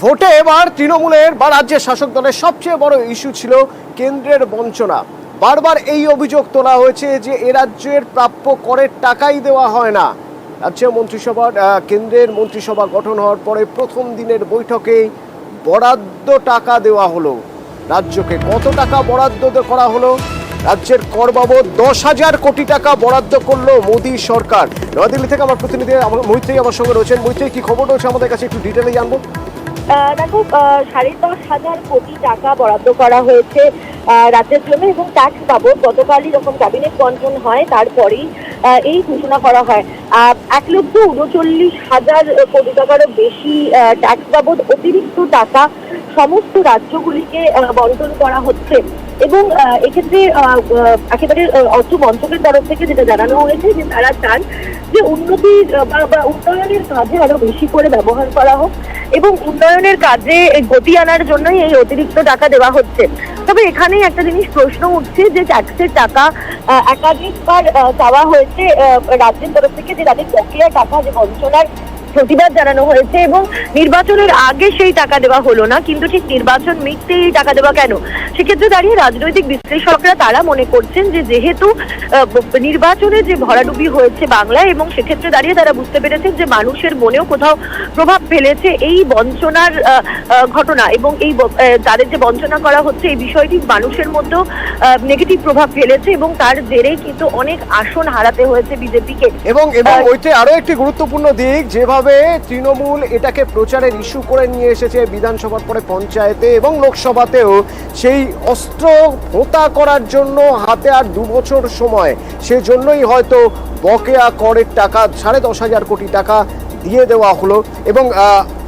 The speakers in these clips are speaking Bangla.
ভোটে এবার তৃণমূলের বা রাজ্যের শাসক দলের সবচেয়ে বড় ইস্যু ছিল কেন্দ্রের বঞ্চনা। বারবার এই অভিযোগ তোলা হয়েছে যে এ রাজ্যের প্রাপ্য করের টাকাই দেওয়া হয় না। রাজ্য মন্ত্রিসভার কেন্দ্রের মন্ত্রিসভা গঠন হওয়ার পরে প্রথম দিনের বৈঠকেই বরাদ্দ টাকা দেওয়া হলো। রাজ্যকে কত টাকা বরাদ্দ করা হলো? রাজ্যের কর বাবদ 10,000 কোটি টাকা বরাদ্দ করলো মোদী সরকার। নয়াদিল্লি থেকে আমার প্রতিনিধি মৈত্রী আমার সঙ্গে রয়েছেন। মৈত্রী, কি খবর রয়েছে আমাদের কাছে একটু ডিটেলে জানবো। দেখো, 10,500 কোটি টাকা বরাদ্দ করা হয়েছে রাজ্যের জন্য এবং ট্যাক্স বাবদ গতকালই যখন ক্যাবিনেট বন্টন হয় তারপরেই এই ঘোষণা করা হয়। 1,39,000 কোটি টাকারও বেশি ট্যাক্স বাবদ অতিরিক্ত টাকা সমস্ত রাজ্যগুলিকে বন্টন করা হচ্ছে এবং এক্ষেত্রে একেবারে অর্থ মন্ত্রকের তরফ থেকে যেটা জানানো হয়েছে যে তারা চান যে উন্নতির বা উন্নয়নের কাজে আরো বেশি করে ব্যবহার করা হোক এবং উন্নয়নের কাজে গতি আনার জন্যই এই অতিরিক্ত টাকা দেওয়া হচ্ছে। তবে এখানেই একটা জিনিস প্রশ্ন উঠছে যে ট্যাক্সের টাকা একাধিকবার চাওয়া হয়েছে রাজ্যের তরফ থেকে, যে তাদের বকেয়া টাকা যে বঞ্চনার প্রতিবাদ জানানো হয়েছে এবং নির্বাচনের আগে সেই টাকা দেওয়া হলো না, কিন্তু ঠিক নির্বাচন মিটতে এই টাকা দেওয়া কেন? সেক্ষেত্রে দাঁড়িয়ে রাজনৈতিক বিশ্লেষকরা তারা মনে করছেন যে যেহেতু নির্বাচনে যে ভরাডুবি হয়েছে বাংলায় এবং সেক্ষেত্রে দাঁড়িয়ে তারা বুঝতে পেরেছেন যে মানুষের মনেও কোথাও প্রভাব ফেলেছে এই বঞ্চনার ঘটনা এবং এই তাদের যে বঞ্চনা করা হচ্ছে এই বিষয়টি মানুষের মধ্যেও নেগেটিভ প্রভাব ফেলেছে এবং তার জেরেই কিন্তু অনেক আসন হারাতে হয়েছে বিজেপিকে। এবং ওইতে আরো একটি গুরুত্বপূর্ণ দিক, যেভাবে তৃণমূল এটাকে প্রচারের ইস্যু করে নিয়ে এসেছে বিধানসভার পরে পঞ্চায়েতে এবং লোকসভাতেও, সেই অস্ত্র ভোতা করার জন্য হাতে আর 2 বছর সময়, সেজন্যই হয়তো বকেয়া করের টাকা 10,500 কোটি টাকা দিয়ে দেওয়া হলো এবং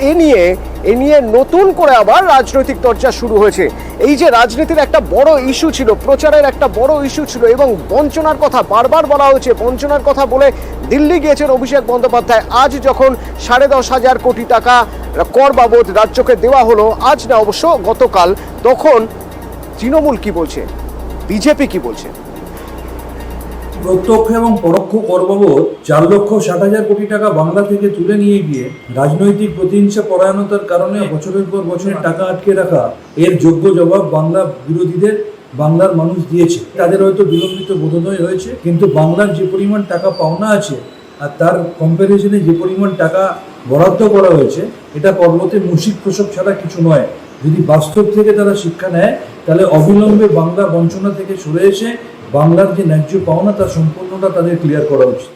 এ নিয়ে নতুন করে আবার রাজনৈতিক চর্চা শুরু হয়েছে। এই যে রাজনীতির একটা বড় ইস্যু ছিল, প্রচারের একটা বড় ইস্যু ছিল এবং বঞ্চনার কথা বারবার বলা হয়েছে, বঞ্চনার কথা বলে দিল্লি গিয়েছেন অভিষেক বন্দ্যোপাধ্যায়। আজ যখন 10,500 কোটি টাকা কর বাবদ রাজ্যকে দেওয়া হলো, আজ না অবশ্য গতকাল, তখন তৃণমূল কি বলছে, বিজেপি কি বলছে? প্রত্যক্ষ এবং পরোক্ষ কর বাবদ 4,60,000 কোটি টাকা বাংলা থেকে তুলে নিয়ে গিয়ে রাজনৈতিক প্রতিহিংসা পরায়ণতার কারণে বছরের পর বছর টাকা আটকে রাখা, এর যোগ্য জবাব বাংলা বিরোধীদের বাংলার মানুষ দিয়েছে। তাদের হয়তো বিলম্বিত বোধোদয় হয়েছে, কিন্তু বাংলার যে পরিমাণ টাকা পাওনা আছে আর তার কম্প্যারিজনে যে পরিমাণ টাকা বরাদ্দ করা হয়েছে, এটা পর্বতে মুশিক প্রসব ছাড়া কিছু নয়। যদি বাস্তব থেকে তারা শিক্ষা নেয় তাহলে অবিলম্বে বাংলা বঞ্চনা থেকে সরে এসে বাংলার যে ন্যায্য পাওনা তার সম্পূর্ণটা তাদের ক্লিয়ার করা উচিত।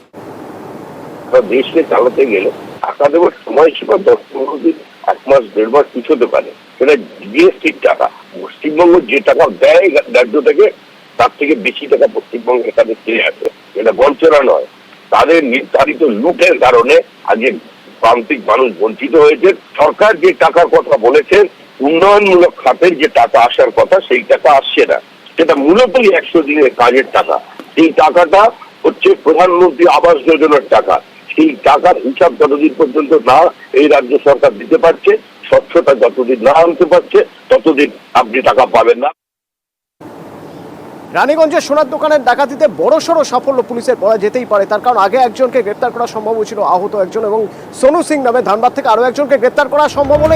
দেশকে চালাতে গেলে টাকা দেওয়ার সময়সীমা 10-15 দিন, 1 মাস 1.5 মাস কিছু হতে পারে। সেটা জিএসটির টাকা, পশ্চিমবঙ্গ যে টাকা দেয় রাজ্য থেকে তার থেকে বেশি টাকা পশ্চিমবঙ্গের কাছে ফিরে আসে। এটা বঞ্চনা নয়, তাদের নির্ধারিত লুটের কারণে আজকে প্রান্তিক মানুষ বঞ্চিত হয়েছে। সরকার যে টাকার কথা বলেছে, উন্নয়নমূলক খাতের যে টাকা আসার কথা, সেই টাকা আসছে না। সেটা মূলতই 100 দিনের কাজের টাকা। সেই টাকাটা হচ্ছে প্রধানমন্ত্রী আবাস যোজনার টাকা। সেই টাকার হিসাব যতদিন পর্যন্ত না এই রাজ্য সরকার দিতে পারছে, স্বচ্ছতা যতদিন না আনতে পারছে, ততদিন আপনি টাকা পাবেন না। রানীগঞ্জের সোনার দোকানের ডাকাতিতে বড়সড় সাফল্য পুলিশের বলা যেতেই পারে। তার কারণ আগে একজনকে গ্রেপ্তার করা সম্ভব হয়েছিল, আহত একজন, এবং সোনু সিং নামে ধানবাদ থেকে আরো একজনকে গ্রেপ্তার করা সম্ভব হলো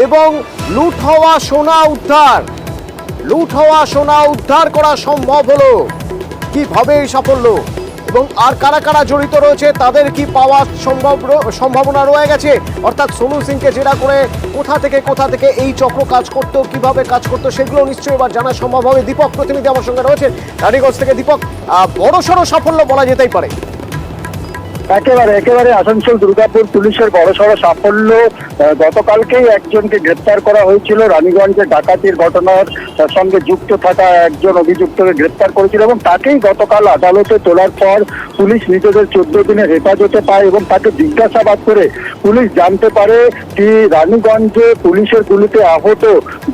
এবং লুট হওয়া সোনা উদ্ধার করা সম্ভব হলো। কিভাবে এই সাফল্য এবং আর কারা কারা জড়িত রয়েছে, তাদের কি পাওয়ার সম্ভাবনা রয়ে গেছে? অর্থাৎ সোনু সিংকে জেরা করে কোথা থেকে এই চক্র কাজ করতো, কিভাবে কাজ করতো, সেগুলো নিশ্চয়ই এবার জানা সম্ভব হবে। দীপক প্রতিনিধি আমার সঙ্গে রয়েছেন রানীগঞ্জ থেকে। দীপক, বড়সড় সাফল্য বলা যেতেই পারে। একেবারে আসানসোল দুর্গাপুর পুলিশের বড়সড় সাফল্য। গতকালকেই একজনকে গ্রেপ্তার করা হয়েছিল। রানীগঞ্জে ডাকাতির ঘটনার সঙ্গে যুক্ত থাকা একজন অভিযুক্তকে গ্রেপ্তার করেছিল এবং তাকেই গতকাল আদালতে তোলার পর পুলিশ নিজেদের 14 দিনের হেফাজতে পায় এবং তাকে জিজ্ঞাসাবাদ করে পুলিশ জানতে পারে কি রানীগঞ্জে পুলিশের গুলিতে আহত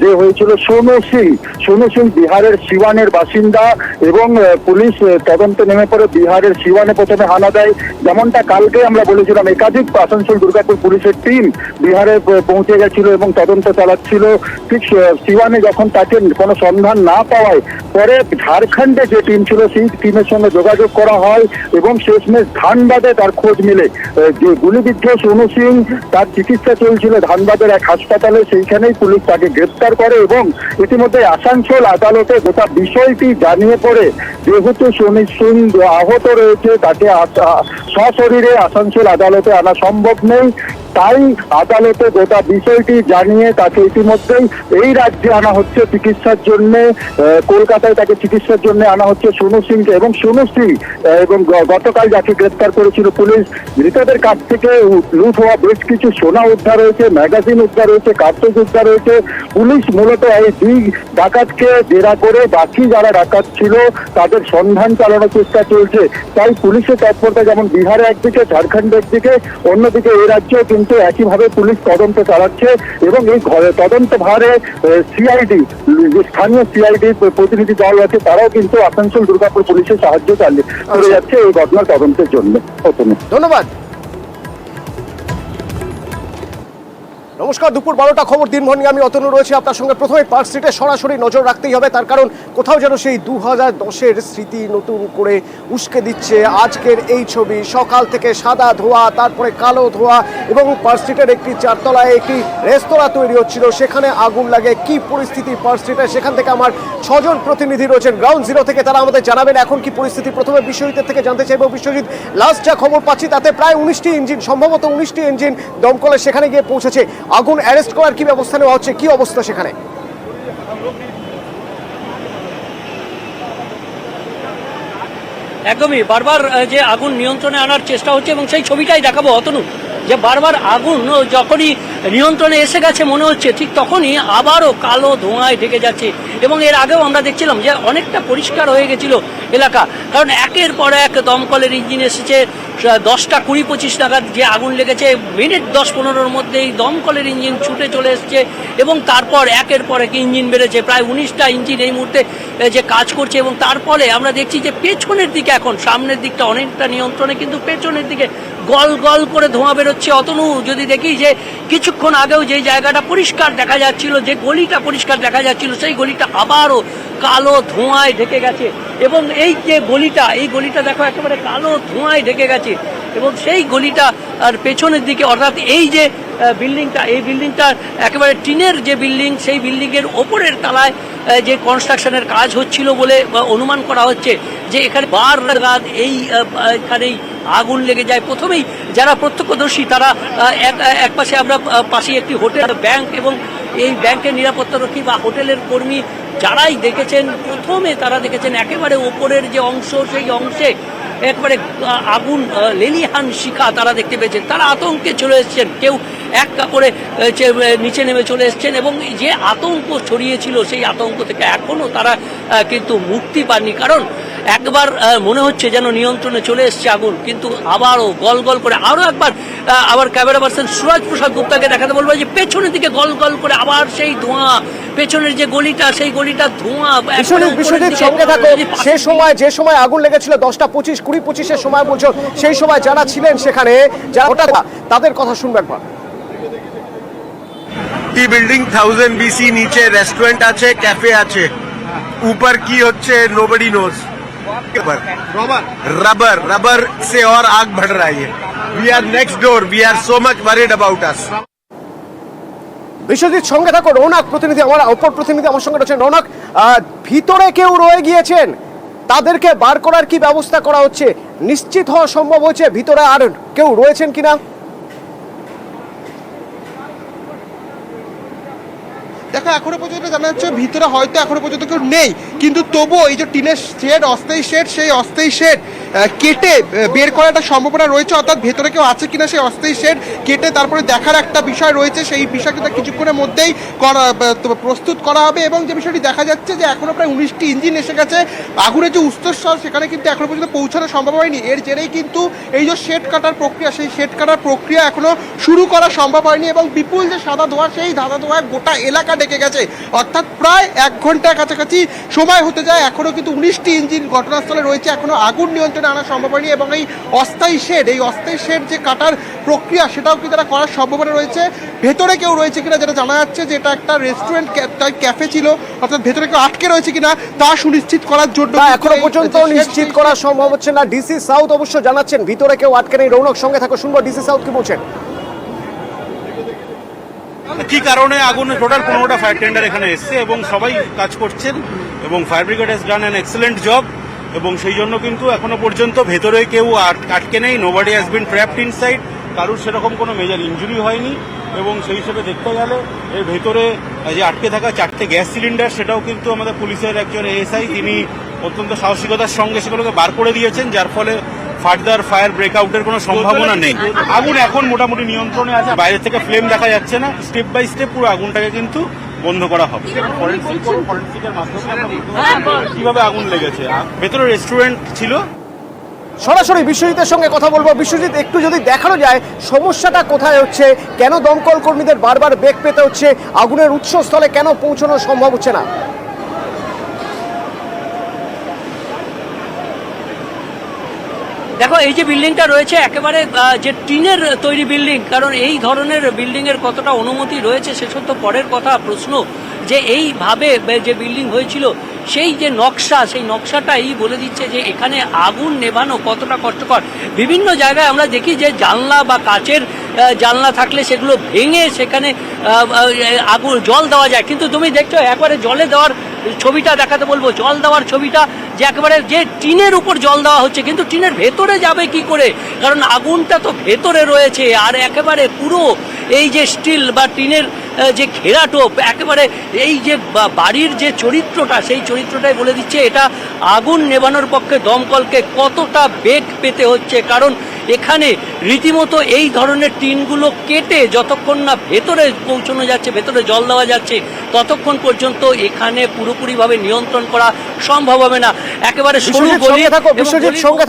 যে হয়েছিল সোনু সিং বিহারের সিওয়ানের বাসিন্দা এবং পুলিশ তদন্তে নেমে পড়ে বিহারের সিওয়ানে প্রথমে হানা দেয়। যেমন যেমনটা কালকে আমরা বলেছিলাম, একাধিক আসানসোল দুর্গাপুর পুলিশের টিম বিহারে পৌঁছে গেছিল এবং তদন্ত চালাচ্ছিল। ঠিক সিওয়ানে যখন তাকে কোনো সন্ধান না পাওয়ায় পরে ঝাড়খণ্ডে যে টিম ছিল সেই টিমের সঙ্গে যোগাযোগ করা হয় এবং শেষমেশ ধানবাদে তার খোঁজ মিলে। যে গুলিবিদ্ধ সোনু সিং, তার চিকিৎসা চলছিল ধানবাদের এক হাসপাতালে, সেইখানেই পুলিশ তাকে গ্রেপ্তার করে এবং ইতিমধ্যে আসানসোল আদালতে গোটা বিষয়টি জানিয়ে পড়ে যেহেতু সোনু সিং আহত রয়েছে, তাকে সশরীরে আসানসোল আদালতে আনা সম্ভব নেই, তাই আদালতে গোটা বিষয়টি জানিয়ে তাকে ইতিমধ্যেই এই রাজ্যে আনা হচ্ছে চিকিৎসার জন্য। কলকাতায় তাকে চিকিৎসার জন্য আনা হচ্ছে সোনু সিংকে। এবং সোনু সিং এবং গতকাল যাকে গ্রেপ্তার করেছিল পুলিশ, মৃতদের কাছ থেকে লুট হওয়া বেশ কিছু সোনা উদ্ধার হয়েছে, ম্যাগাজিন উদ্ধার হয়েছে, কার্তুজ উদ্ধার হয়েছে। পুলিশ মূলত এই দুই ডাকাতকে জেরা করে বাকি যারা ডাকাত ছিল তাদের সন্ধান চালানোর চেষ্টা চলছে। তাই পুলিশের তৎপরতা যেমন বিহারে একদিকে, ঝাড়খণ্ড একদিকে, অন্যদিকে এই রাজ্যেও কিন্তু একইভাবে পুলিশ তদন্ত চালাচ্ছে এবং এই তদন্ত ভারে সিআইডি, স্থানীয় সিআইডি প্রতিনিধি দল আছে, তারাও কিন্তু আসানসোল দুর্গাপুর পুলিশের সাহায্য করে যাচ্ছে এই ঘটনার তদন্তের জন্য। ধন্যবাদ। নমস্কার, দুপুর 12টা খবর দিনভর নিয়ে আমি অতনু রয়েছে আপনার সঙ্গে। প্রথমে পার্ক স্ট্রিটে সরাসরি নজর রাখতেই হবে, তার কারণ কোথাও যেন সেই 2010-এর স্মৃতি নতুন করে উস্কে দিচ্ছে আজকের এই ছবি। সকাল থেকে সাদা ধোঁয়া, তারপরে কালো ধোঁয়া এবং পার্ক স্ট্রিটের একটি চারতলায় একটি রেস্তোরাঁ তৈরি হচ্ছিল, সেখানে আগুন লাগে। কি পরিস্থিতি পার্ক স্ট্রিটে, সেখান থেকে আমার 6 জন প্রতিনিধি রয়েছেন গ্রাউন্ড জিরো থেকে, তারা আমাদের জানাবেন এখন কি পরিস্থিতি। প্রথমে বিশ্বজিতের থেকে জানতে চাইব। বিশ্বজিৎ, লাস্ট যা খবর পাচ্ছি তাতে প্রায় 19টি ইঞ্জিন, সম্ভবত 19টি ইঞ্জিন দমকলের সেখানে গিয়ে পৌঁছেছে। আগুন অ্যারেস্ট করার কি ব্যবস্থা নেওয়া হচ্ছে, কি অবস্থা সেখানে? একদমই বারবার যে আগুন নিয়ন্ত্রণে আনার চেষ্টা হচ্ছে এবং সেই ছবিটাই দেখাবো অতনু, যে বারবার আগুন যখনই নিয়ন্ত্রণে এসে গেছে মনে হচ্ছে ঠিক তখনই আবারও কালো ধোঁয়ায় ঢেকে যাচ্ছে। এবং এর আগেও আমরা দেখছিলাম যে অনেকটা পরিষ্কার হয়ে গেছিল এলাকা, কারণ একের পর এক দমকলের ইঞ্জিন এসেছে। 10টা 20-25 নাগাদ যে আগুন লেগেছে, মিনিট 10-15-র মধ্যেই দমকলের ইঞ্জিন ছুটে চলে এসছে এবং তারপর একের পর এক ইঞ্জিন বেড়েছে। প্রায় 19টা ইঞ্জিন এই মুহূর্তে যে কাজ করছে এবং তারপরে আমরা দেখছি যে পেছনের দিকে, এখন সামনের দিকটা অনেকটা নিয়ন্ত্রণে, কিন্তু পেছনের দিকে গল গল করে ধোঁয়া বেরোচ্ছে। অতনু, যদি দেখি যে কিছুক্ষণ আগেও যে জায়গাটা পরিষ্কার দেখা যাচ্ছিল, যে গলিটা পরিষ্কার দেখা যাচ্ছিল, সেই গলিটা আবারও কালো ধোঁয়ায় ঢেকে গেছে। এবং এই যে গলিটা, এই গলিটা দেখো একেবারে কালো ধোঁয়ায় ঢেকে গেছে। এবং সেই গলিটা আর পেছনের দিকে, অর্থাৎ এই যে বিল্ডিংটা, এই বিল্ডিংটা একেবারে টিনের যে বিল্ডিং, সেই বিল্ডিংয়ের ওপরের তলায় যে কনস্ট্রাকশনের কাজ হচ্ছিল বলে অনুমান করা হচ্ছে যে এখানে বার রাত এইখানেই আগুন লেগে যায়। প্রথমেই যারা প্রত্যক্ষদর্শী তারা এক পাশে, আমরা পাশে একটি হোটেল, ব্যাংক এবং এই ব্যাংকের নিরাপত্তারক্ষী বা হোটেলের কর্মী যারাই দেখেছেন, প্রথমে তারা দেখেছেন একেবারে ওপরের যে অংশ, সেই অংশে একবারে আগুন লেলিহান শিখা তারা দেখতে পেয়েছেন। তারা আতঙ্কে চলে এসছেন, কেউ এক কাপড়ে নিচে নেমে চলে এসছেন এবং যে আতঙ্ক ছড়িয়েছিল সেই আতঙ্ক থেকে এখনও তারা কিন্তু মুক্তি পাননি। কারণ একবার মনে হচ্ছে যেন নিয়ন্ত্রণে চলে এসছে আগুন, কিন্তু আবারও গল গল করে আরও একবার, আবার ক্যামেরা পার্সন সুরজ প্রসাদ গুপ্তাকে দেখাতে বলবো যে পেছনের দিকে গল গল করে আবার সেই ধোঁয়া, পেছনের যে গলিটা, সেই গলিটা ধোঁয়া। বিশ্বজিৎ, সঙ্গে থাকো। যে সময় আগুন লেগেছিল 10টা 25, 20-25-এর সময় বলছো, সেই সময় যারা ছিলেন সেখানে, যারা তাদের কথা শুনবেন একবার। বিল্ডিং 1000 BC, নিচে রেস্টুরেন্ট আছে, ক্যাফে আছে, ऊपर की হচ্ছে nobody knows। रबर से और आग बढ़ रहा है। We are next door, we are so much worried about us। Biswajit, সঙ্গে থাকো। রৌনক প্রতিনিধি, আমার অপর প্রতিনিধি আমার সঙ্গে রয়েছেন। রৌনক, ভিতরে কেউ রয়ে গিয়েছেন, তাদেরকে বার করার কি ব্যবস্থা করা হচ্ছে? নিশ্চিত হওয়া সম্ভব হয়েছে ভিতরে আর কেউ রয়েছেন কিনা? দেখো, এখনো পর্যন্ত জানা যাচ্ছে ভিতরে হয়তো এখনো পর্যন্ত কেউ নেই, কিন্তু তবুও এই যে টিনের শেড, অস্থায়ী শেড, সেই অস্থায়ী শেড কেটে বের করার একটা সম্ভাবনা রয়েছে। অর্থাৎ ভেতরে কেউ আছে কিনা সেই অস্থায়ী শেড কেটে তারপরে দেখার একটা বিষয় রয়েছে। সেই বিষয় কিন্তু কিছুক্ষণের মধ্যেই প্রস্তুত করা হবে। এবং যে বিষয়টি দেখা যাচ্ছে যে এখনো প্রায় 19টি ইঞ্জিন এসে গেছে। আগুনের যে উৎসস্থল সেখানে কিন্তু এখনো পর্যন্ত পৌঁছানো সম্ভব হয়নি। এর জেরেই কিন্তু এই যে শেড কাটার প্রক্রিয়া, সেই শেড কাটার প্রক্রিয়া এখনো শুরু করা সম্ভব হয়নি। এবং বিপুল যে সাদা ধোঁয়া, সেই সাদা ধোঁয়ায় গোটা এলাকা ঢেকে গেছে। অর্থাৎ প্রায় 1 ঘন্টার কাছাকাছি সময় হতে যায়, এখনো কিন্তু 19টি ইঞ্জিন ঘটনাস্থলে রয়েছে, এখনো আগুন নিয়ন্ত্রণ নিয়ন্ত্রণে আনা সম্ভব হয়নি এবং এই অস্থায়ী শেড যে কাটার প্রক্রিয়া সেটাও কি তারা করার সম্ভাবনা রয়েছে। ভেতরে কেউ রয়েছে কিনা যেটা জানা যাচ্ছে যে এটা একটা রেস্টুরেন্ট ক্যাফে ছিল, অর্থাৎ ভেতরে কেউ আটকে রয়েছে কিনা তা সুনিশ্চিত করার জন্য এখনো পর্যন্ত নিশ্চিত করা সম্ভব হচ্ছে না। ডিসি সাউথ অবশ্য জানাচ্ছেন ভিতরে কেউ আটকে নেই। রৌনক সঙ্গে থাকো, শুনবো ডিসি সাউথ কি বলছেন। কি কারণে আগুনে টোটাল 15টা ফায়ার টেন্ডার এখানে এসছে এবং সবাই কাজ করছেন এবং fire brigade has done an excellent job এবং সেই জন্য কিন্তু এখনো পর্যন্ত ভেতরে কেউ আটকে নেই। Nobody has been trapped inside, কারুর সেরকম কোনো মেজর ইনজুরি হয়নি এবং সেই হিসেবে দেখতে গেলে এর ভেতরে যে আটকে থাকা 4টে গ্যাস সিলিন্ডার সেটাও কিন্তু আমাদের পুলিশের একজন এএসআই তিনি অত্যন্ত সাহসিকতার সঙ্গে সেগুলোকে বার করে দিয়েছেন, যার ফলে ফার্দার ফায়ার ব্রেকআউটের কোনো সম্ভাবনা নেই। আগুন এখন মোটামুটি নিয়ন্ত্রণে আছে, বাইরে থেকে ফ্লেম দেখা যাচ্ছে না। স্টেপ বাই স্টেপ পুরো আগুনটাকে কিন্তু বন্ধ করা হবে। ফরেনসিকের মাধ্যমে কিভাবে আগুন লেগেছে, ভেতরে রেস্টুরেন্ট ছিল। সরাসরি বিশ্বজিতের সঙ্গে কথা বলবো। বিশ্বজিৎ, একটু যদি দেখানো যায় সমস্যাটা কোথায় হচ্ছে, কেন দমকল কর্মীদের বারবার বেগ পেতে হচ্ছে, আগুনের উৎসস্থলে কেন পৌঁছানো সম্ভব হচ্ছে না? দেখো, এই যে বিল্ডিংটা রয়েছে একেবারে যে টিনের তৈরি বিল্ডিং, কারণ এই ধরনের বিল্ডিংয়ের কতটা অনুমতি রয়েছে সেসব তো পরের কথা। প্রশ্ন যে এইভাবে যে বিল্ডিং হয়েছিল সেই যে নকশা, সেই নকশাটাই বলে দিচ্ছে যে এখানে আগুন নেভানো কতটা কষ্টকর। বিভিন্ন জায়গায় আমরা দেখি যে জানলা বা কাচের জানলা থাকলে সেগুলো ভেঙে সেখানে আগুন জল দেওয়া যায়, কিন্তু তুমি দেখছো একবারে জলে দেওয়ার ছবিটা দেখাতে বলবো, জল দেওয়ার ছবিটা যে একেবারে যে টিনের উপর জল দেওয়া হচ্ছে, কিন্তু টিনের ভেতরে যাবে কি করে, কারণ আগুনটা তো ভেতরে রয়েছে। আর একেবারে পুরো এই যে স্টিল বা টিনের যে ঘেরাটোপ, একেবারে এই যে বাড়ির যে চরিত্রটা সেই চরিত্রটাই বলে দিচ্ছে এটা আগুন নেভানোর পক্ষে দমকলকে কতটা বেগ পেতে হচ্ছে। কারণ এখানে রীতিমতো এই ধরনের টিনগুলো কেটে যতক্ষণ না ভেতরে পৌঁছানো যাচ্ছে, ভেতরে জল দেওয়া যাচ্ছে, ততক্ষণ পর্যন্ত এখানে পুরোপুরিভাবে নিয়ন্ত্রণ করা সম্ভব হবে না। একেবারে বিশ্বজিৎ সঙ্গে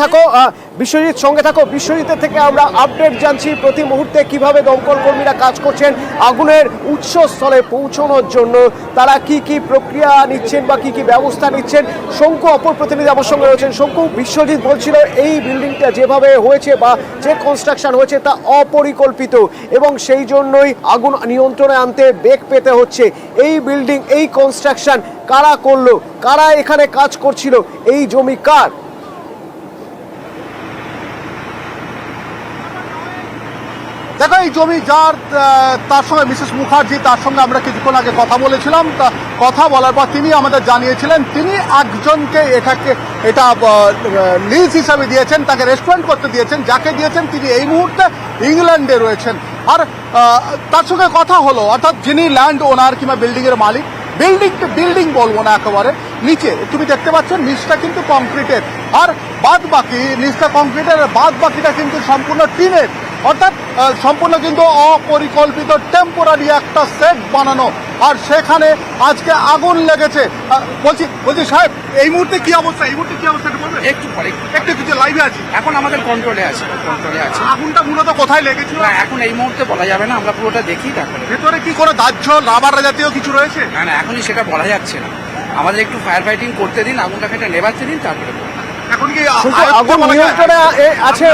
থাকো। বিশ্বজিতের থেকে আমরা আপডেট জানছি প্রতি মুহূর্তে কিভাবে দমকল কর্মীরা কাজ করছেন আগুনের উৎসস্থলে পৌঁছানোর জন্য, তারা কি কি প্রক্রিয়া নিচ্ছেন বা কি কি ব্যবস্থা নিচ্ছেন। শঙ্কু অপর প্রতিনিধি আমার সঙ্গে রয়েছেন। শঙ্কু, বিশ্বজিৎ বলছিল এই বিল্ডিংটা যেভাবে হয়েছে বা যে কনস্ট্রাকশন হয়েছে তা অপরিকল্পিত এবং সেই জন্যই আগুন নিয়ন্ত্রণে আনতে বেগ পেতে হচ্ছে। এই বিল্ডিং, এই কনস্ট্রাকশন কারা করলো, কারা এখানে কাজ করছিল, এই জমি কার? দেখো, এই জমি যার, তার সঙ্গে মিসেস মুখার্জি, তার সঙ্গে আমরা কিছুক্ষণ আগে কথা বলেছিলাম। তা কথা বলার পর তিনি আমাদের জানিয়েছিলেন তিনি একজনকে এটা লিজ হিসাবে দিয়েছেন, তাকে রেস্টুরেন্ট করতে দিয়েছেন, যাকে দিয়েছেন তিনি এই মুহূর্তে ইংল্যান্ডে রয়েছেন। আর তার সঙ্গে কথা হলো, অর্থাৎ যিনি ল্যান্ড ওনার কিংবা বিল্ডিংয়ের মালিক, বিল্ডিং বলবো না, একেবারে নিচে তুমি দেখতে পাচ্ছ নিচটা কিন্তু কংক্রিটের, আর বাদ বাকি নিচটা কংক্রিটের, বাদ বাকিটা কিন্তু সম্পূর্ণ টিনের, অর্থাৎ সম্পূর্ণ কিন্তু অপরিকল্পিত টেম্পোরারি একটা সেট বানানো। আর সেখানে আজকে আগুন লেগেছে। বলছি সাহেব, এই মুহূর্তে কি অবস্থা? একটু কিছু লাইভে আছে, এখন আমাদের কন্ট্রোলে আছে। আগুনটা মূলত কোথায় লেগেছিল এখন এই মুহূর্তে বলা যাবে না, আমরা পুরোটা দেখি তারপরে। ভেতরে কি কোনো দাহ্য রাবার জাতীয় কিছু রয়েছে? না, এখনই সেটা বলা যাচ্ছে না, আমাদের একটু ফায়ার ফাইটিং করতে দিন, আগুনটাকে একটা নেভাতে দিন, তারপরে এখন কি আগুন নিয়ন্ত্রণে আছে?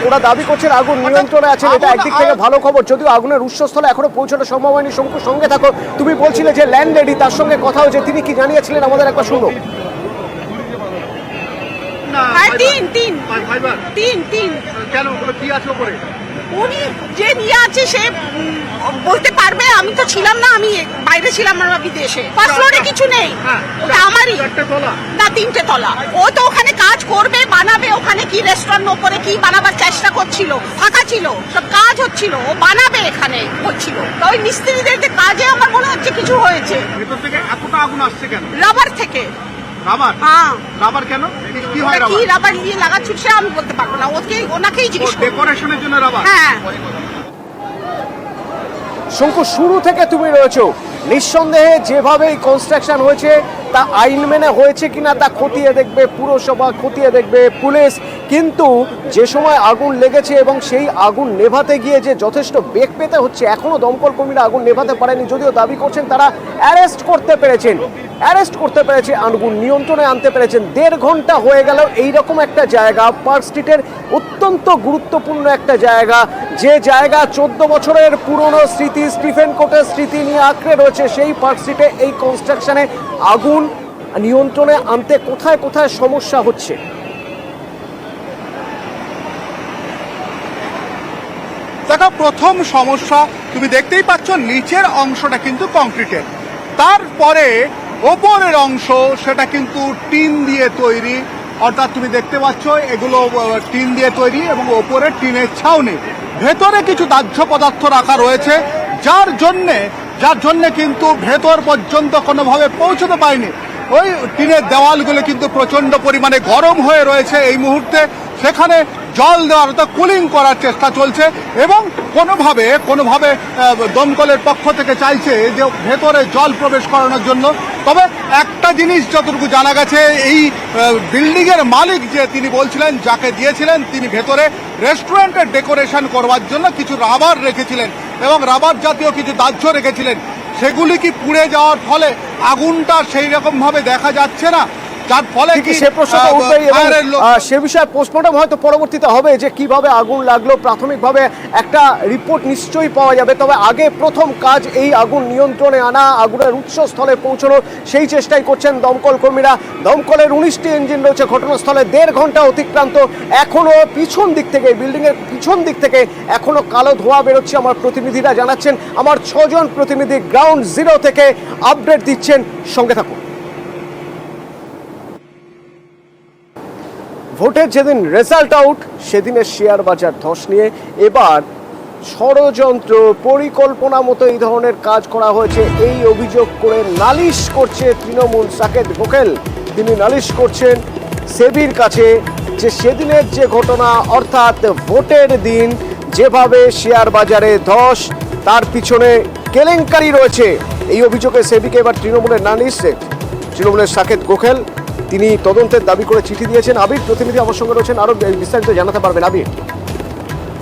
ওরা দাবি করছেন আগুন নিয়ন্ত্রণে আছে, এটা একদিক থেকে ভালো খবর, যদিও আগুনের উৎসস্থলে এখনো পৌঁছানো সম্ভব হয়নি। শঙ্কুর সঙ্গে থাকো, তুমি বলছিলে যে ল্যান্ডলেডি, তার সঙ্গে কথা হয়েছে, তিনি কি জানিয়েছিলেন আমাদের একবার শুনো। কেন কি আছে ওপরে? উনি যে নিয়ে আছে সে বলতে পারবে, আমি তো ছিলাম না, আমি বাইরে ছিলাম, আমরা বিদেশে। ফার্স্ট ফ্লোরে কিছু নেই, ওটা আমারই না, 3টে তলা। ও তো ওখানে কাজ করবে, বানাবে, ওখানে কি রেস্টুরেন্ট ওপরে কি বানাবার চেষ্টা করছিল, ফাঁকা ছিল, সব কাজ হচ্ছিল, ও বানাবে এখানে হচ্ছিল। তো ওই মিস্ত্রিদের যে কাজে আমার মনে হচ্ছে কিছু হয়েছে। ভেতর থেকে এতটা আগুন আসছে কেন? রাবার থেকে। রাবার? হ্যাঁ। রাবার কেন? কি হয় রাবার? কি রাবার নিয়ে লাগাচ্ছিল সে আমি বলতে পারবো না, ওনাকেই জিজ্ঞেস করব। ডেকোরেশনের জন্য রাবার? হ্যাঁ। শঙ্কু, শুরু থেকে তুমি রয়েছো, নিঃসন্দেহে যেভাবে এই কনস্ট্রাকশন হয়েছে তা আইন মেনে হয়েছে কিনা তা খতিয়ে দেখবে পুরসভা, খতিয়ে দেখবে পুলিশ, কিন্তু যে সময় আগুন লেগেছে এবং সেই আগুন নেভাতে গিয়ে যে যথেষ্ট বেগ পেতে হচ্ছে, এখনো দমকল কর্মীরা আগুন নেভাতে পারেনি, যদিও দাবি করছেন তারা অ্যারেস্ট করতে পেরেছেন। অ্যারেস্ট করতে পেরেছে, আগুন নিয়ন্ত্রণে আনতে পেরেছেন। 1.5 ঘন্টা হয়ে গেল এইরকম একটা জায়গা, পার্ক স্ট্রিটের অত্যন্ত গুরুত্বপূর্ণ একটা জায়গা, যে জায়গা 14 বছরের পুরনো স্মৃতি, স্টিফেন কোটের স্মৃতি নিয়ে আঁকড়ে রয়েছে। সেই পার্ক স্ট্রিটে এই কনস্ট্রাকশনে আগুন নিয়ন্ত্রণে আনতে কোথায় কোথায় সমস্যা হচ্ছে? দেখো, প্রথম সমস্যা তুমি দেখতেই পাচ্ছ, নিচের অংশটা কিন্তু কংক্রিটের, তারপরে ওপরের অংশ সেটা কিন্তু টিন দিয়ে তৈরি, অর্থাৎ তুমি দেখতে পাচ্ছ এগুলো টিন দিয়ে তৈরি এবং ওপরে টিনের ছাউনি, ভেতরে কিছু দাহ্য পদার্থ রাখা রয়েছে, যার জন্যে কিন্তু ভেতর পর্যন্ত কোনোভাবে পৌঁছতে পারেনি। ওই টিনের দেওয়ালগুলো কিন্তু প্রচণ্ড পরিমাণে গরম হয়ে রয়েছে এই মুহূর্তে, সেখানে জল দেওয়ার অর্থাৎ কুলিং করার চেষ্টা চলছে এবং কোনোভাবে দমকলের পক্ষ থেকে চাইছে যে ভেতরে জল প্রবেশ করানোর জন্য। তবে একটা জিনিস যতটুকু জানা গেছে, এই বিল্ডিংয়ের মালিক যে তিনি বলছিলেন, যাকে দিয়েছিলেন, তিনি ভেতরে রেস্টুরেন্টের ডেকোরেশন করবার জন্য কিছু রাবার রেখেছিলেন এবং রাবার জাতীয় কিছু দাহ্য রেখেছিলেন, সেগুলি কি পুড়ে যাওয়ার ফলে আগুনটা সেই রকম ভাবে দেখা যাচ্ছে না, যার ফলে কি সে প্রশ্নটা উঠবেই এবং সে বিষয়ে পোস্টমর্টম হয়তো পরবর্তীতে হবে যে কিভাবে আগুন লাগলো। প্রাথমিকভাবে একটা রিপোর্ট নিশ্চয়ই পাওয়া যাবে, তবে আগে প্রথম কাজ এই আগুন নিয়ন্ত্রণে আনা, আগুনের উৎসস্থলে পৌঁছানো, সেই চেষ্টাই করছেন দমকল কর্মীরা। দমকলের 19টি ইঞ্জিন রয়েছে ঘটনাস্থলে। 1.5 ঘন্টা অতিক্রান্ত, এখনো পিছন দিক থেকে, বিল্ডিংয়ের পিছন দিক থেকে এখনো কালো ধোঁয়া বেরোচ্ছে। আমার প্রতিনিধিরা জানাচ্ছেন, আমার 6 জন প্রতিনিধি গ্রাউন্ড জিরো থেকে আপডেট দিচ্ছেন, সঙ্গে থাকুন। ভোটের যেদিন রেজাল্ট আউট, সেদিনের শেয়ার বাজার ধস নিয়ে এবার ষড়যন্ত্র, পরিকল্পনা মতো এই ধরনের কাজ করা হয়েছে, এই অভিযোগ করে নালিশ করছে তৃণমূল সাকেত গোখেল। তিনি নালিশ করছেন সেবির কাছে যে সেদিনের যে ঘটনা, অর্থাৎ ভোটের দিন যেভাবে শেয়ার বাজারে ধস, তার পিছনে কেলেঙ্কারি রয়েছে। এই অভিযোগে সেবিকে এবার তৃণমূলের নালিশ তৃণমূলের সাকেত গোখেল। তিনি তদন্তের দাবি করে চিঠি দিয়েছেন। আবির প্রতিনিধি আমার সঙ্গে রয়েছেন, আরো বিস্তারিত জানাতে পারবেন। আবির,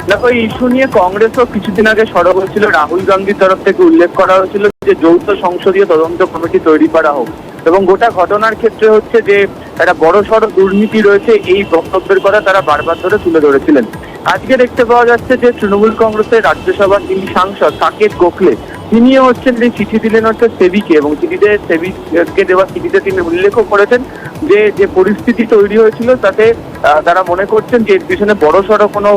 দেখো, এই ইস্যু নিয়ে কংগ্রেসও কিছুদিন আগে সরব হয়েছিল। রাহুল গান্ধীর তরফ থেকে উল্লেখ করা হয়েছিল যে যৌথ সংসদীয় তদন্ত কমিটি তৈরি করা হোক এবং গোটা ঘটনার ক্ষেত্রে হচ্ছে যে একটা বড়সড় দুর্নীতি রয়েছে, এই বক্তব্যের কথা তারা বারবার ধরে তুলে ধরেছিলেন। আজকে দেখতে পাওয়া যাচ্ছে যে তৃণমূল কংগ্রেসের রাজ্যসভার যিনি সাংসদ সাকেত গোখলে, তিনিও হচ্ছেন যে চিঠি দিলেন হচ্ছে সেবিকে, এবং সেবিকে দেওয়া চিঠিতে তিনি উল্লেখও করেছেন যে পরিস্থিতি তৈরি হয়েছিল তাতে তারা মনে করছেন যে এর পিছনে বড়সড় কোনো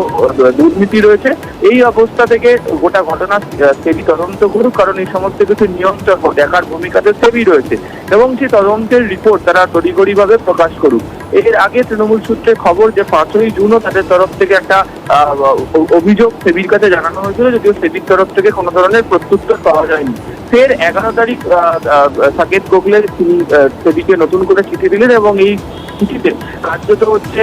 দুর্নীতি রয়েছে। এই অবস্থা থেকে গোটা ঘটনা সেবি তদন্ত করুক, কারণ এই সমস্ত কিছু নিয়ন্ত্রণ দেখার ভূমিকাতে সেবি রয়েছে এবং সেই তদন্তের রিপোর্ট তারা তড়িঘড়িভাবে প্রকাশ করুক। এর আগে তৃণমূল সূত্রে খবর যে 5ই জুনও তাদের তরফ থেকে একটা অভিযোগ সেবির কাছে জানানো হয়েছিল, যদিও সেবির তরফ থেকে কোনো ধরনের প্রত্যুত্তর পাওয়া যায়নি। ফের 11 তারিখ সাকেত গোখলে তিনি সেবিকে নতুন করে চিঠি দিলেন এবং এই চিঠিতে কার্যত হচ্ছে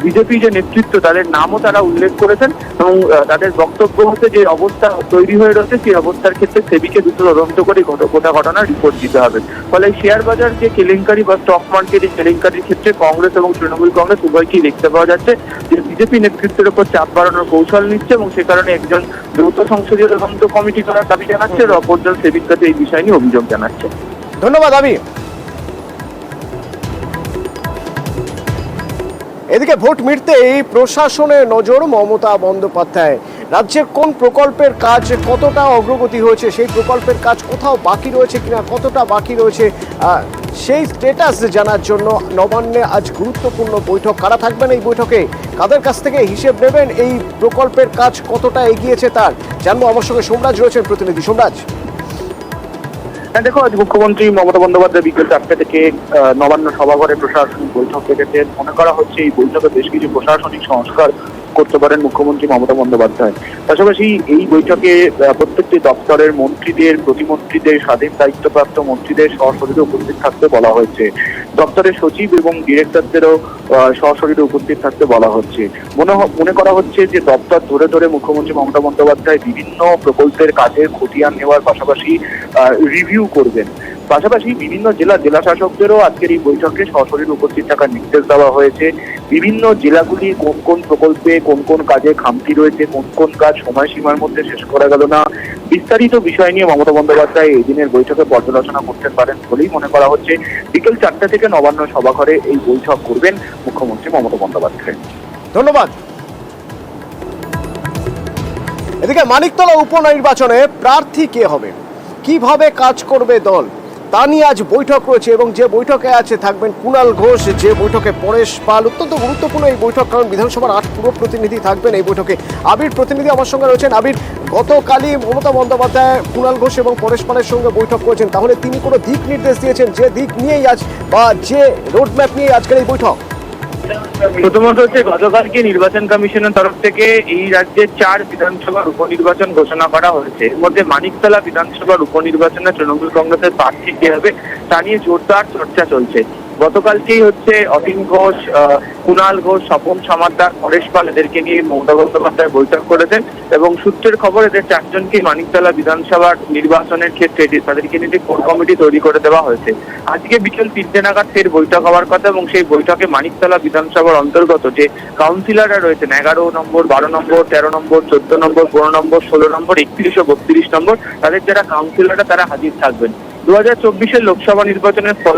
বিজেপি যে নেতৃত্ব, তাদের নামও তারা উল্লেখ করেছেন এবং তাদের বক্তব্য হচ্ছে যে অবস্থা তৈরি হয়ে রয়েছে, সেই অবস্থার ক্ষেত্রে সেবিকে দ্রুত তদন্ত করে গোটা ঘটনার রিপোর্ট দিতে হবে। ফলে শেয়ার বাজার যে কেলেঙ্কারি বা স্টক মার্কেট, এই কেলেঙ্কারির ক্ষেত্রে কংগ্রেস এবং তৃণমূল কংগ্রেস উভয়কেই দেখতে পাওয়া যাচ্ছে যে বিজেপি নেতৃত্বের উপর চাপ বাড়ানোর কৌশল নিচ্ছে এবং সে কারণে একজন যৌথ সংসদীয় তদন্ত কমিটি করার দাবি জানাচ্ছে, অপরজন সেবির কাছে এই বিষয় নিয়ে অভিযোগ জানাচ্ছে। ধন্যবাদ আবির। এদিকে ভোট মিটতেই প্রশাসনের নজর মমতা বন্দ্যোপাধ্যায়। রাজ্যের কোন প্রকল্পের কাজ কতটা অগ্রগতি হয়েছে, সেই প্রকল্পের কাজ কোথাও বাকি রয়েছে কিনা, কতটা বাকি রয়েছে, সেই স্ট্যাটাস জানার জন্য নবান্নে আজ গুরুত্বপূর্ণ বৈঠক। কারা থাকবেন এই বৈঠকে, কাদের কাছ থেকে হিসেব নেবেন, এই প্রকল্পের কাজ কতটা এগিয়েছে তার জানবো। আমার সঙ্গে সোমরাজ রয়েছেন প্রতিনিধি। সোমরাজ, দেখো, আজ মুখ্যমন্ত্রী মমতা বন্দ্যোপাধ্যায় বিকেল 4টে থেকে নবান্ন সভাঘরে প্রশাসনিক বৈঠক ডেকেছেন। মনে করা হচ্ছে এই বৈঠকে বেশ কিছু প্রশাসনিক সংস্কার করতে পারেন মুখ্যমন্ত্রী মমতা বন্দ্যোপাধ্যায়। পাশাপাশি এই বৈঠকে প্রত্যেকটি দপ্তরের মন্ত্রীদের, প্রতিমন্ত্রীদের, স্বাধীন দায়িত্বপ্রাপ্ত মন্ত্রীদের সশরীরে উপস্থিত থাকতে বলা হয়েছে। দপ্তরের সচিব এবং ডিরেক্টরদেরও সশরীরে উপস্থিত থাকতে বলা হচ্ছে। মনে করা হচ্ছে যে দপ্তর ধরে ধরে মুখ্যমন্ত্রী মমতা বন্দ্যোপাধ্যায় বিভিন্ন প্রকল্পের কাজের খতিয়ান নেওয়ার পাশাপাশি রিভিউ করবেন। পাশাপাশি বিভিন্ন জেলা শাসকদেরও আজকের এই বৈঠকে সশরীরে উপস্থিত থাকার নির্দেশ দেওয়া হয়েছে। বিভিন্ন জেলাগুলি কোন কোন প্রকল্পে কোন কোন কাজে খামতি রয়েছে, কোন কোন কাজ সময়সীমার মধ্যে শেষ করা গেল না, বিস্তারিত বিষয় নিয়ে মমতা বন্দ্যোপাধ্যায় এই দিনের বৈঠকে পর্যালোচনা করতে পারেন বলেই মনে করা হচ্ছে। বিকেল 4টা থেকে নবান্ন সভাঘরে এই বৈঠক করবেন মুখ্যমন্ত্রী মমতা বন্দ্যোপাধ্যায়। ধন্যবাদ। এদিকে মানিকতলা উপনির্বাচনে প্রার্থী কে হবে, কিভাবে কাজ করবে দল, তা নিয়ে আজ বৈঠক রয়েছে এবং যে বৈঠকে আছে থাকবেন কুণাল ঘোষ, যে বৈঠকে পরেশ পাল। অত্যন্ত গুরুত্বপূর্ণ এই বৈঠক, কারণ বিধানসভার 8 পুরো প্রতিনিধি থাকবেন এই বৈঠকে। আবির প্রতিনিধি আমার সঙ্গে রয়েছেন। আবির, গতকালই মমতা বন্দ্যোপাধ্যায় কুণাল ঘোষ এবং পরেশ পালের সঙ্গে বৈঠক করেছেন, তাহলে তিনি কোনো দিক নির্দেশ দিয়েছেন যে দিক নিয়েই আজ বা যে রোডম্যাপ নিয়ে আজকের এই বৈঠক? প্রথমত হচ্ছে গতকালকে নির্বাচন কমিশনের তরফ থেকে এই রাজ্যে 4 বিধানসভার উপনির্বাচন ঘোষণা করা হয়েছে। এর মধ্যে মানিকতলা বিধানসভার উপনির্বাচনে তৃণমূল কংগ্রেসের প্রার্থী কে হবে তা নিয়ে জোরদার চর্চা চলছে। গতকালকেই হচ্ছে অতীন ঘোষ, কুণাল ঘোষ, স্বপন সমাদ্দার, পরেশ পাল এদেরকে নিয়ে মমতা বন্দ্যোপাধ্যায় বৈঠক করেছেন এবং সূত্রের খবর এদের 4 জনকে মানিকতলা বিধানসভার নির্বাচনের ক্ষেত্রে তাদেরকে নিয়ে কোর কমিটি তৈরি করে দেওয়া হয়েছে। আজকে বিকেল 3টে নাগাদ ফের বৈঠক হওয়ার কথা এবং সেই বৈঠকে মানিকতলা বিধানসভার অন্তর্গত যে কাউন্সিলররা রয়েছেন 11 নম্বর, 12 নম্বর, 13 নম্বর, 14 নম্বর, 15 নম্বর, 16 নম্বর, 31 ও 32 নম্বর, তাদের যারা কাউন্সিলররা তারা হাজির থাকবেন। 2024-এর লোকসভা নির্বাচনের ফল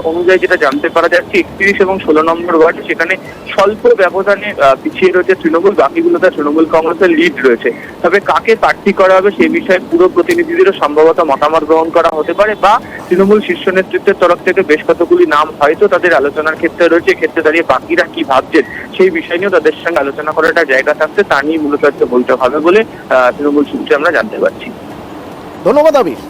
অনুযায়ী যেটা জানতে পারা যাচ্ছে, 31 এবং 16 নম্বর ওয়ার্ড সেখানে স্বল্প ব্যবধানে পিছিয়ে রয়েছে তৃণমূল, বাকিগুলোতে তৃণমূল কংগ্রেসের লিড রয়েছে। তবে কাকে প্রার্থী করা হবে সেই বিষয়ে পুরো প্রতিনিধিদেরও সম্ভবত মতামত গ্রহণ করা হতে পারে, বা তৃণমূল শীর্ষ নেতৃত্বের তরফ থেকে বেশ কতগুলি নাম হয়তো তাদের আলোচনার ক্ষেত্রে রয়েছে। এক্ষেত্রে দাঁড়িয়ে বাকিরা কি ভাবছেন সেই বিষয় নিয়েও তাদের সঙ্গে আলোচনা করার একটা জায়গা থাকছে, তা নিয়ে মূলত একটা বৈঠক হবে বলে তৃণমূল সূত্রে আমরা জানতে পারছি। ধন্যবাদ আবির।